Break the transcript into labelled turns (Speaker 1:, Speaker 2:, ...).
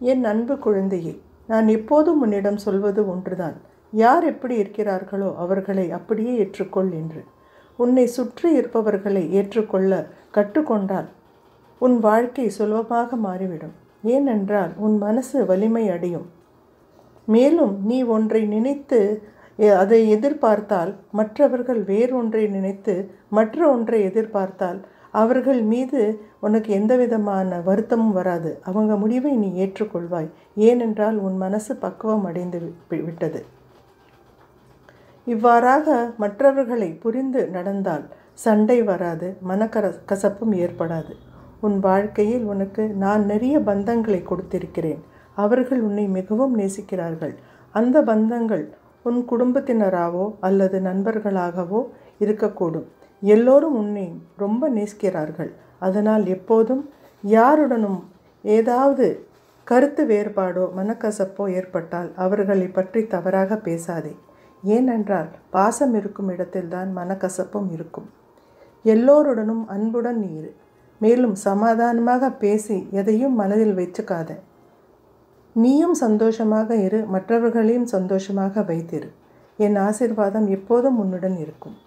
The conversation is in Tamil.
Speaker 1: என் அன்பு குழந்தையே, நான் எப்போதும் உன்னிடம் சொல்வது ஒன்றுதான். யார் எப்படி இருக்கிறார்களோ அவர்களை அப்படியே ஏற்றுக்கொள் என்று. உன்னை சுற்றி இருப்பவர்களை ஏற்றுக்கொள்ள கற்றுக்கொண்டால் உன் வாழ்க்கை சுலபமாக மாறிவிடும். ஏனென்றால் உன் மனசு வலிமை அடையும். மேலும் நீ ஒன்றை நினைத்து அதை எதிர்பார்த்தால், மற்றவர்கள் வேறொன்றை நினைத்து மற்ற ஒன்றை எதிர்பார்த்தால் அவர்கள் மீது உனக்கு எந்த விதமான வருத்தமும் வராது. அவங்க முடிவை நீ ஏற்றுக்கொள்வாய். ஏனென்றால் உன் மனசு பக்குவம் அடைந்து விட்டது. இவ்வாறாக மற்றவர்களை புரிந்து நடந்தால் சண்டை வராது, கசப்பும் ஏற்படாது. உன் வாழ்க்கையில் உனக்கு நான் நிறைய பந்தங்களை கொடுத்திருக்கிறேன். அவர்கள் உன்னை மிகவும் நேசிக்கிறார்கள். அந்த பந்தங்கள் உன் குடும்பத்தினராகவோ அல்லது நண்பர்களாகவோ இருக்கக்கூடும். எல்லோரும் உன்னை ரொம்ப நேசிக்கிறார்கள். அதனால் எப்போதும் யாருடனும் ஏதாவது கருத்து வேறுபாடோ மனக்கசப்போ ஏற்பட்டால் அவர்களை பற்றி தவறாக பேசாதே. ஏனென்றால் பாசம் இருக்கும் இடத்தில்தான் மனக்கசப்பும் இருக்கும். எல்லோருடனும் அன்புடன் இரு. மேலும் சமாதானமாக பேசி எதையும் மனதில் வச்சுக்காத. நீயும் சந்தோஷமாக இரு, மற்றவர்களையும் சந்தோஷமாக வைத்திரு. என் ஆசீர்வாதம் எப்போதும் உன்னுடன் இருக்கும்.